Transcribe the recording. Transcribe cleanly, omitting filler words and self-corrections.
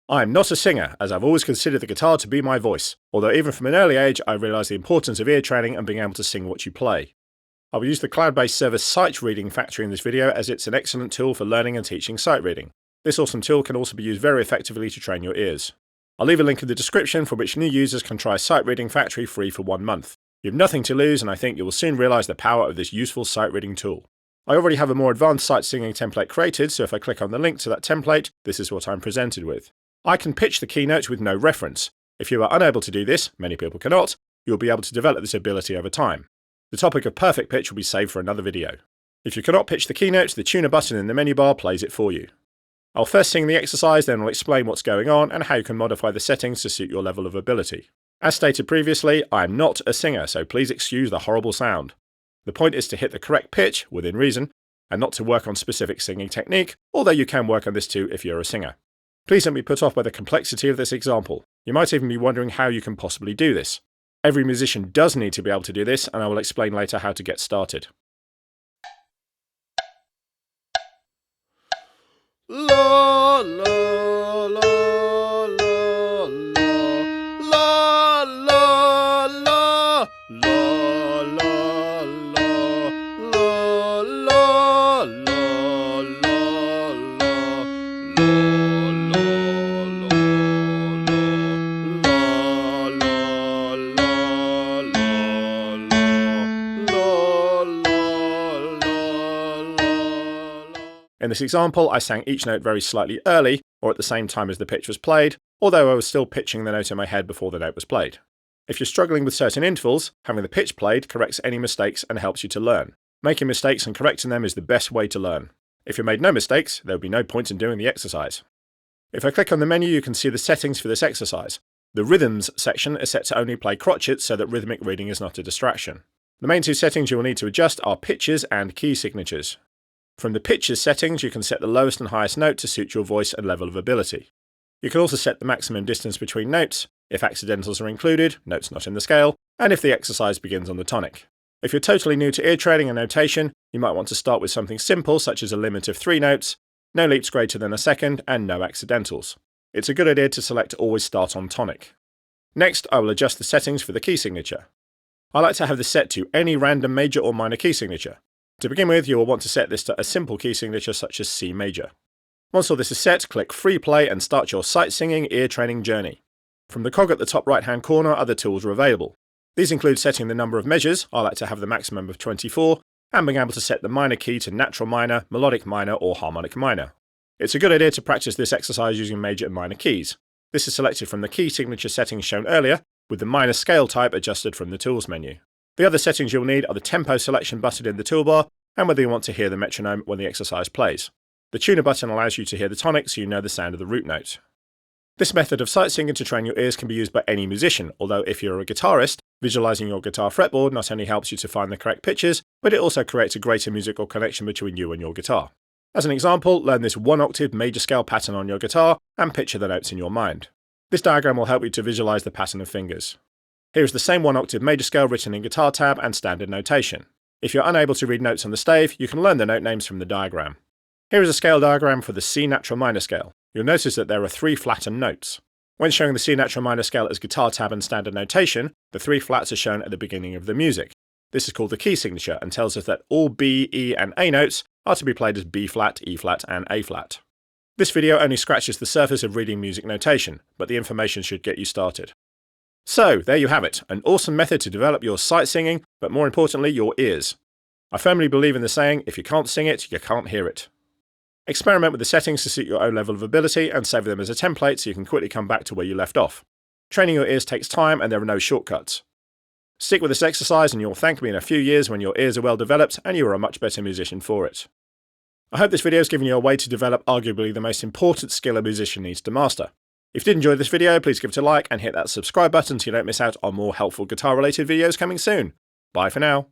I am not a singer, as I've always considered the guitar to be my voice, although even from an early age I realised the importance of ear training and being able to sing what you play. I will use the cloud-based service Sight Reading Factory in this video as it's an excellent tool for learning and teaching sight reading. This awesome tool can also be used very effectively to train your ears. I'll leave a link in the description for which new users can try Sight Reading Factory free for 1 month. You have nothing to lose, and I think you will soon realise the power of this useful sight reading tool. I already have a more advanced sight singing template created, so if I click on the link to that template, this is what I'm presented with. I can pitch the key notes with no reference. If you are unable to do this, many people cannot, you'll be able to develop this ability over time. The topic of perfect pitch will be saved for another video. If you cannot pitch the key notes, the tuner button in the menu bar plays it for you. I'll first sing the exercise, then I'll explain what's going on and how you can modify the settings to suit your level of ability. As stated previously, I am not a singer, so please excuse the horrible sound. The point is to hit the correct pitch, within reason, and not to work on specific singing technique, although you can work on this too if you're a singer. Please don't be put off by the complexity of this example. You might even be wondering how you can possibly do this. Every musician does need to be able to do this, and I will explain later how to get started. La, la, la, la, la, la, la, la, la, la, la, In this example, I sang each note very slightly early, or at the same time as the pitch was played, although I was still pitching the note in my head before the note was played. If you're struggling with certain intervals, having the pitch played corrects any mistakes and helps you to learn. Making mistakes and correcting them is the best way to learn. If you made no mistakes, there would be no point in doing the exercise. If I click on the menu, you can see the settings for this exercise. The Rhythms section is set to only play crotchets so that rhythmic reading is not a distraction. The main two settings you will need to adjust are pitches and key signatures. From the pitches settings, you can set the lowest and highest note to suit your voice and level of ability. You can also set the maximum distance between notes, if accidentals are included, notes not in the scale, and if the exercise begins on the tonic. If you're totally new to ear training and notation, you might want to start with something simple such as a limit of 3 notes, no leaps greater than a second, and no accidentals. It's a good idea to select always start on tonic. Next, I will adjust the settings for the key signature. I like to have this set to any random major or minor key signature. To begin with, you will want to set this to a simple key signature such as C major. Once all this is set, click Free Play and start your sight singing ear training journey. From the cog at the top right hand corner, other tools are available. These include setting the number of measures, I like to have the maximum of 24, and being able to set the minor key to natural minor, melodic minor, or harmonic minor. It's a good idea to practice this exercise using major and minor keys. This is selected from the key signature settings shown earlier, with the minor scale type adjusted from the tools menu. The other settings you'll need are the tempo selection button in the toolbar, and whether you want to hear the metronome when the exercise plays. The tuner button allows you to hear the tonic so you know the sound of the root note. This method of sight singing to train your ears can be used by any musician, although if you're a guitarist, visualizing your guitar fretboard not only helps you to find the correct pitches, but it also creates a greater musical connection between you and your guitar. As an example, learn this 1-octave major scale pattern on your guitar and picture the notes in your mind. This diagram will help you to visualize the pattern of fingers. Here is the same 1-octave major scale written in guitar tab and standard notation. If you're unable to read notes on the stave, you can learn the note names from the diagram. Here is a scale diagram for the C natural minor scale. You'll notice that there are 3 flattened notes. When showing the C natural minor scale as guitar tab and standard notation, the 3 flats are shown at the beginning of the music. This is called the key signature and tells us that all B, E, and A notes are to be played as B flat, E flat, and A flat. This video only scratches the surface of reading music notation, but the information should get you started. So, there you have it, an awesome method to develop your sight singing, but more importantly, your ears. I firmly believe in the saying, if you can't sing it, you can't hear it. Experiment with the settings to suit your own level of ability and save them as a template so you can quickly come back to where you left off. Training your ears takes time and there are no shortcuts. Stick with this exercise and you'll thank me in a few years when your ears are well developed and you are a much better musician for it. I hope this video has given you a way to develop arguably the most important skill a musician needs to master. If you did enjoy this video, please give it a like and hit that subscribe button so you don't miss out on more helpful guitar related videos coming soon. Bye for now.